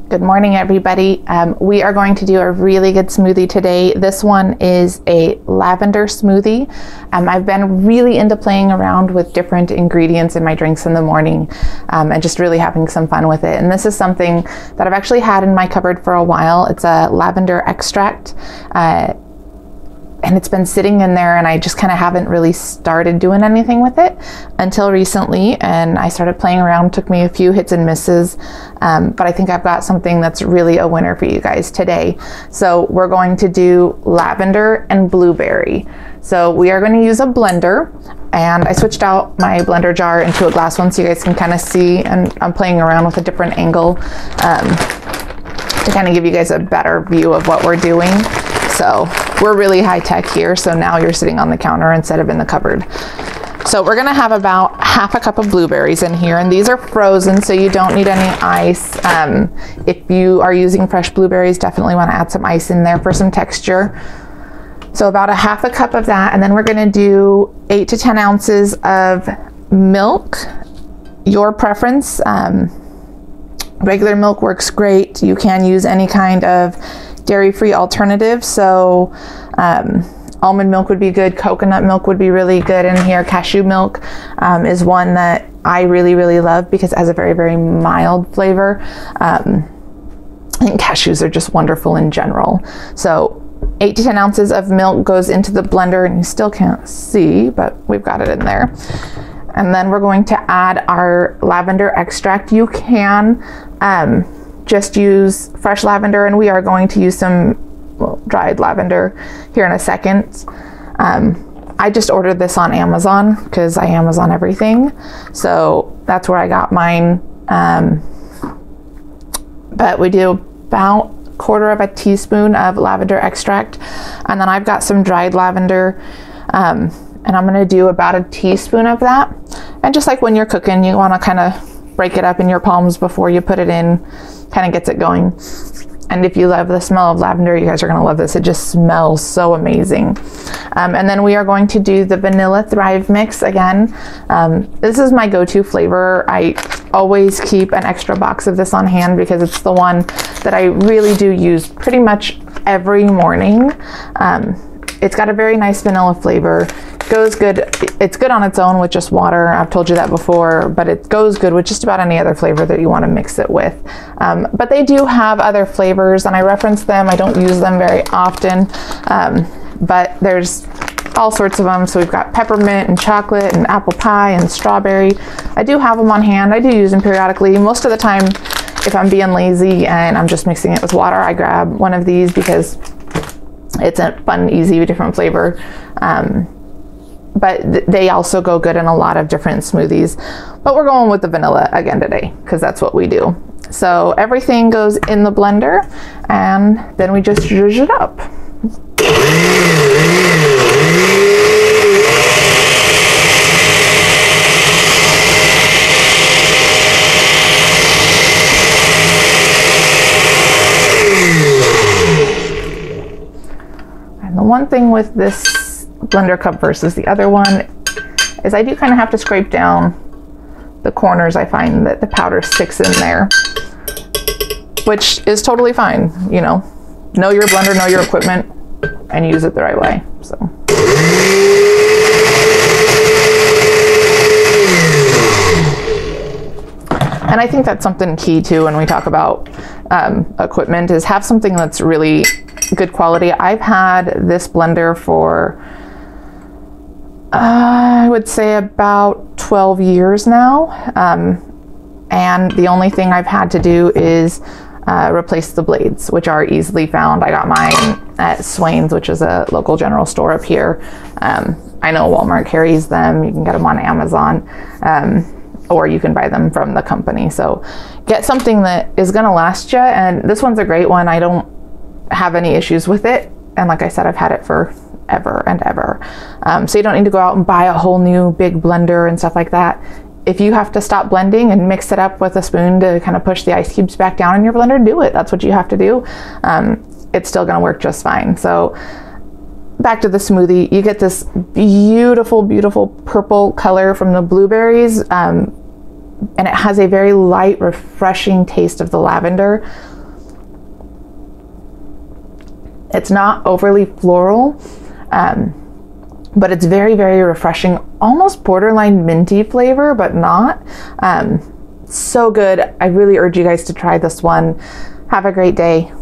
Good morning, everybody. We are going to do a really good smoothie today. This one is a lavender smoothie. I've been really into playing around with different ingredients in my drinks in the morning and just really having some fun with it. And this is something that I've actually had in my cupboard for a while. It's a lavender extract. And it's been sitting in there and I just kind of haven't really started doing anything with it until recently, and I started playing around. Took me a few hits and misses, but I think I've got something that's really a winner for you guys today. So we're going to do lavender and blueberry. So we are going to use a blender, and I switched out my blender jar into a glass one so you guys can kind of see, and I'm playing around with a different angle to kind of give you guys a better view of what we're doing. So we're really high tech here. So now you're sitting on the counter instead of in the cupboard. So we're gonna have about half a cup of blueberries in here, and these are frozen, so you don't need any ice. If you are using fresh blueberries, definitely wanna add some ice in there for some texture. So about a half a cup of that, and then we're gonna do 8 to 10 ounces of milk, your preference. Regular milk works great. You can use any kind of dairy-free alternative, so almond milk would be good, coconut milk would be really good in here. Cashew milk is one that I really love because it has a very mild flavor. I think cashews are just wonderful in general. So 8 to 10 ounces of milk goes into the blender, and you still can't see, but we've got it in there. And then we're going to add our lavender extract. You can just use fresh lavender, and we are going to use some dried lavender here in a second. I just ordered this on Amazon because I Amazon everything, so that's where I got mine. But we do about 1/4 teaspoon of lavender extract, and then I've got some dried lavender, and I'm going to do about a teaspoon of that. And just like when you're cooking, you want to kind of break it up in your palms before you put it in. Kind of gets it going. And if you love the smell of lavender, you guys are going to love this. It just smells so amazing. And then we are going to do the vanilla Thrive mix again. This is my go-to flavor. I always keep an extra box of this on hand because it's the one that I really do use pretty much every morning. It's got a very nice vanilla flavor. Goes good. It's good on its own with just water. I've told you that before, but it goes good with just about any other flavor that you want to mix it with. But they do have other flavors, and I reference them. I don't use them very often, but there's all sorts of them. So we've got peppermint and chocolate and apple pie and strawberry. I do have them on hand. I do use them periodically. Most of the time, if I'm being lazy and I'm just mixing it with water, I grab one of these because it's a fun, easy, different flavor. But they also go good in a lot of different smoothies. But we're going with the vanilla again today because that's what we do. So everything goes in the blender, and then we just zhuzh it up. And the one thing with this blender cup versus the other one is I do kind of have to scrape down the corners. I find that the powder sticks in there, which is totally fine. You know your blender, know your equipment, and use it the right way. So and I think that's something key too when we talk about equipment, is have something that's really good quality. I've had this blender for I would say about 12 years now, and the only thing I've had to do is replace the blades, which are easily found. I got mine at Swain's, which is a local general store up here. I know Walmart carries them. You can get them on Amazon, or you can buy them from the company. So get something that is going to last you, and this one's a great one. I don't have any issues with it, and like I said, I've had it for ever and ever. So you don't need to go out and buy a whole new big blender and stuff like that. If you have to stop blending and mix it up with a spoon to kind of push the ice cubes back down in your blender, do it. That's what you have to do. It's still going to work just fine. So back to the smoothie, you get this beautiful purple color from the blueberries, and it has a very light, refreshing taste of the lavender. It's not overly floral, but it's very, very refreshing, almost borderline minty flavor, but not. So good. I really urge you guys to try this one. Have a great day.